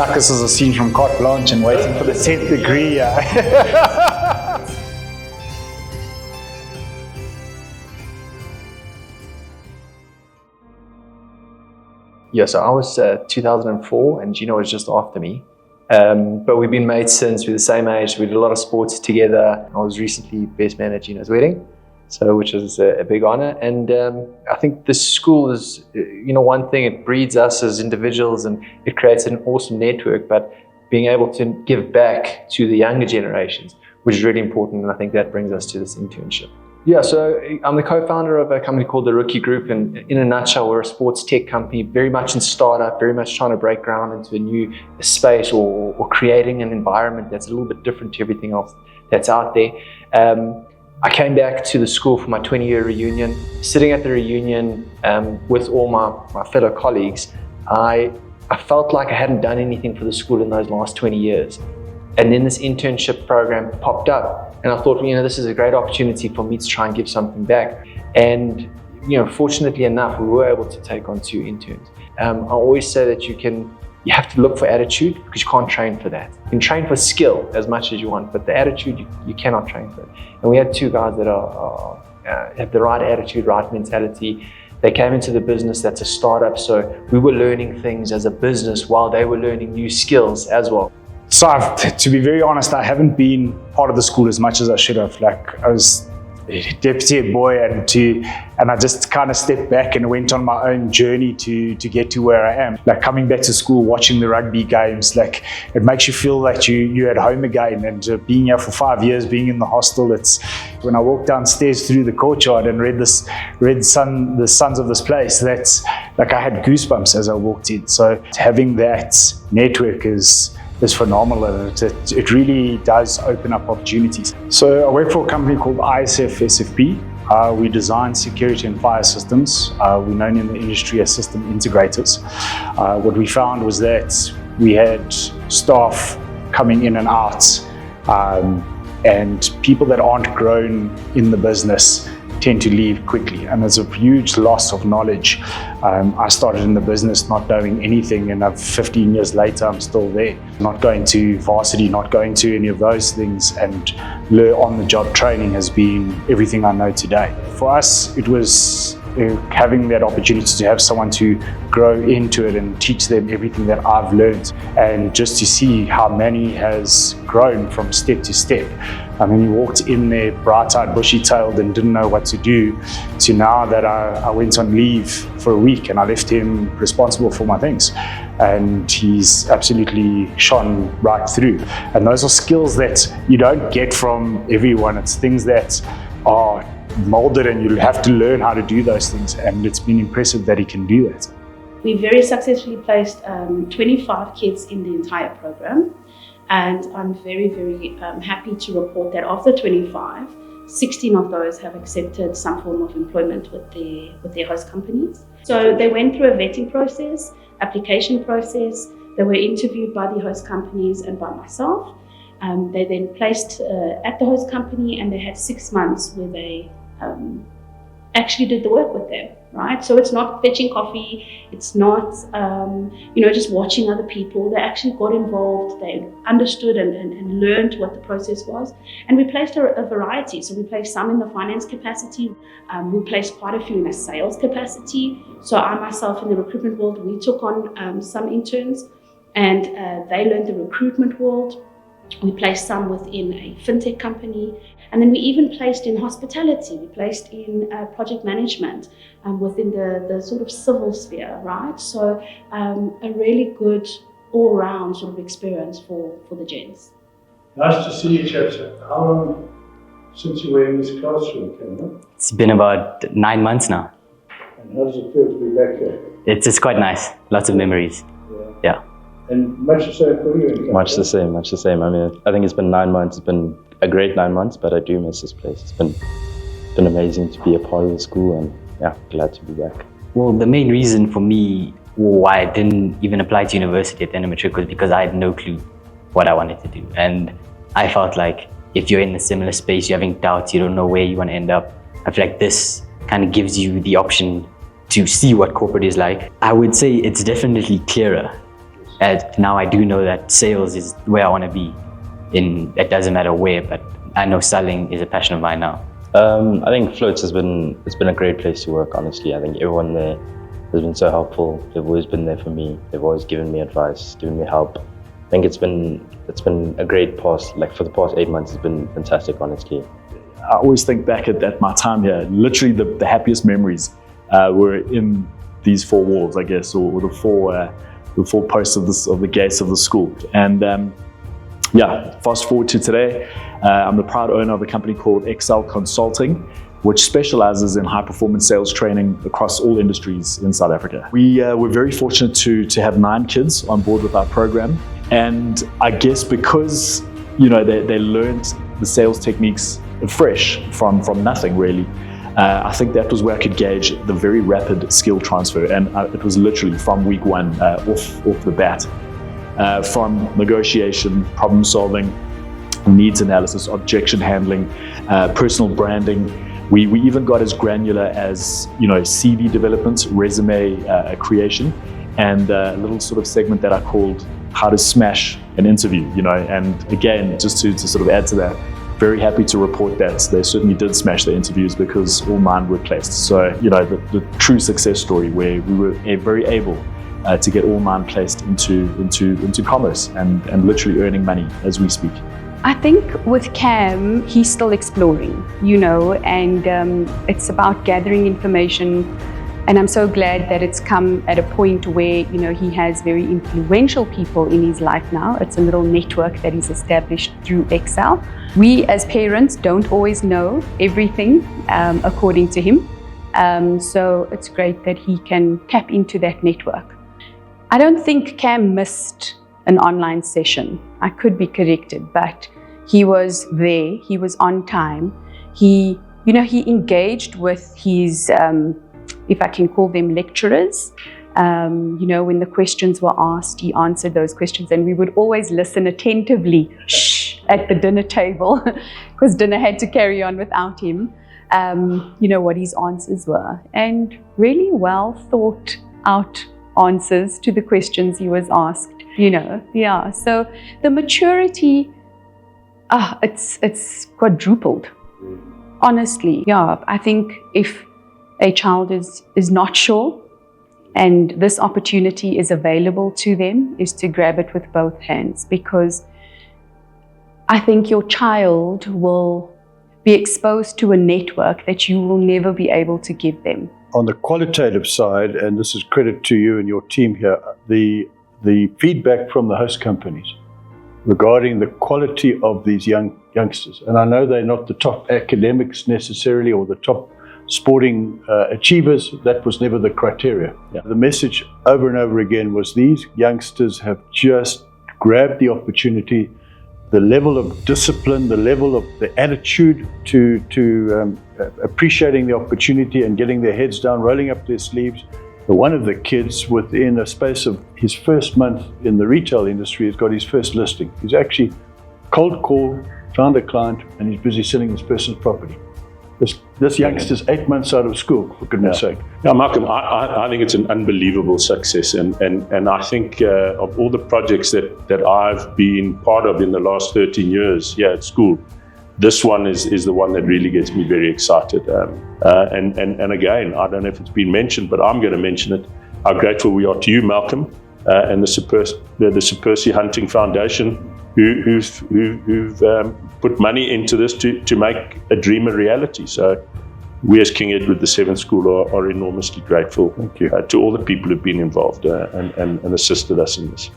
like this is a scene from Carte Blanche and Waiting for the 10th Degree. Yeah, so I was 2004 and Gino was just after me. But we've been mates since. We're the same age. We did a lot of sports together. I was recently best man at Gino's wedding, so which is a big honor. And I think this school is, one thing, it breeds us as individuals and it creates an awesome network, but being able to give back to the younger generations, which is really important. And I think that brings us to this internship. Yeah, so I'm the co-founder of a company called the Rookie Group, and in a nutshell, we're a sports tech company, very much in startup, very much trying to break ground into a new space or creating an environment that's a little bit different to everything else that's out there. I came back to the school for my 20-year reunion. Sitting at the reunion with all my fellow colleagues, I felt like I hadn't done anything for the school in those last 20 years. And then this internship program popped up. And I thought, this is a great opportunity for me to try and give something back. And, fortunately enough, we were able to take on 2 interns. I always say that you have to look for attitude because you can't train for that. You can train for skill as much as you want, but the attitude, you cannot train for it. And we had 2 guys that have the right attitude, right mentality. They came into the business that's a startup, so we were learning things as a business while they were learning new skills as well. So to be very honest, I haven't been part of the school as much as I should have. Like, I was a deputy head boy and I just kind of stepped back and went on my own journey to get to where I am. Like, coming back to school, watching the rugby games, like, it makes you feel like you're at home again. And being here for 5 years, being in the hostel, it's when I walked downstairs through the courtyard and read the Sons of this place, that's like, I had goosebumps as I walked in. So having that network is phenomenal, and it really does open up opportunities. So I work for a company called SPHF. We design security and fire systems. We're known in the industry as system integrators. What we found was that we had staff coming in and out, and people that aren't grown in the business tend to leave quickly, and there's a huge loss of knowledge. I started in the business not knowing anything, and 15 years later I'm still there. Not going to varsity, not going to any of those things, and on-the-job training has been everything I know today. For us, it was having that opportunity to have someone to grow into it and teach them everything that I've learned, and just to see how Manny has grown from step to step. I mean, he walked in there bright-eyed, bushy-tailed and didn't know what to do, to now that I went on leave for a week and I left him responsible for my things, and he's absolutely shone right through. And those are skills that you don't get from everyone. It's things that are molded and you'll have to learn how to do those things, and it's been impressive that he can do that. We very successfully placed 25 kids in the entire program, and I'm very, very happy to report that of the 25, 16 of those have accepted some form of employment with their host companies. So they went through a vetting process, application process. They were interviewed by the host companies and by myself. They then placed at the host company, and they had 6 months where they actually did the work with them, right? So it's not fetching coffee, it's not just watching other people. They actually got involved, they understood and learned what the process was. And we placed a variety. So we placed some in the finance capacity, we placed quite a few in a sales capacity. So I myself in the recruitment world, we took on some interns, and they learned the recruitment world. We placed some within a fintech company, and then we even placed in hospitality. We placed in project management within the sort of civil sphere, right? So a really good all-round sort of experience for the gents. Nice to see you, chaps. How long since you were in this classroom, Cameron? It's been about 9 months now. And how does it feel to be back here? It's quite nice. Lots of memories. Yeah. And much the same for you? Much the same. I mean, I think it's been 9 months. It's been a great 9 months, but I do miss this place. It's been amazing to be a part of the school, and yeah, glad to be back. Well, the main reason for me why I didn't even apply to university at the end of matric was because I had no clue what I wanted to do. And I felt like if you're in a similar space, you're having doubts, you don't know where you want to end up, I feel like this kind of gives you the option to see what corporate is like. I would say it's definitely clearer. now I do know that sales is where I want to be. It doesn't matter where, but I know selling is a passion of mine now. I think Floats it's been a great place to work, honestly. I think everyone there has been so helpful. They've always been there for me. They've always given me advice, given me help. I think it's been a great past, like for the past 8 months, it's been fantastic, honestly. I always think back at my time here, literally the happiest memories were in these four walls, I guess, or the four posts of the gates of the school. And fast forward to today, I'm the proud owner of a company called Excel Consulting, which specializes in high-performance sales training across all industries in South Africa. We're very fortunate to have 9 kids on board with our program, and I guess because they learned the sales techniques fresh from nothing really. I think that was where I could gauge the very rapid skill transfer, and it was literally from week 1 off the bat. From negotiation, problem solving, needs analysis, objection handling, personal branding. We even got as granular as CV development, resume creation, and a little sort of segment that I called how to smash an interview. And again, just to sort of add to that, very happy to report that they certainly did smash their interviews because all 9 were placed. So the true success story where we were very able to get all 9 placed into commerce and literally earning money as we speak. I think with Cam, he's still exploring, and it's about gathering information. And I'm so glad that it's come at a point where, he has very influential people in his life now. It's a little network that he's established through Excel. We as parents don't always know everything according to him. So it's great that he can tap into that network. I don't think Cam missed an online session. I could be corrected, but he was there, he was on time. He engaged with his, if I can call them lecturers. When the questions were asked, he answered those questions, and we would always listen attentively at the dinner table because dinner had to carry on without him, what his answers were. And really well thought out answers to the questions he was asked, So the maturity, it's quadrupled. Honestly, I think if a child is not sure and this opportunity is available to them, is to grab it with both hands, because I think your child will be exposed to a network that you will never be able to give them. On the qualitative side, and this is credit to you and your team here, the feedback from the host companies regarding the quality of these youngsters, and I know they're not the top academics necessarily or the top sporting achievers, that was never the criteria. Yeah. The message over and over again was these youngsters have just grabbed the opportunity, the level of discipline, the level of the attitude to appreciating the opportunity and getting their heads down, rolling up their sleeves. One of the kids, within a space of his first month in the retail industry, has got his first listing. He's actually cold called, found a client, and he's busy selling this person's property. This youngster's 8 months out of school, for goodness sake. Yeah, Malcolm, I think it's an unbelievable success, and I think of all the projects that I've been part of in the last 13 years here at school, this one is the one that really gets me very excited. And again, I don't know if it's been mentioned, but I'm going to mention it. How grateful we are to you, Malcolm, and the Sir Percy Hunting Foundation, who've put money into this to make a dream a reality. So we as King Edward VII School are enormously grateful to all the people who've been involved and assisted us in this.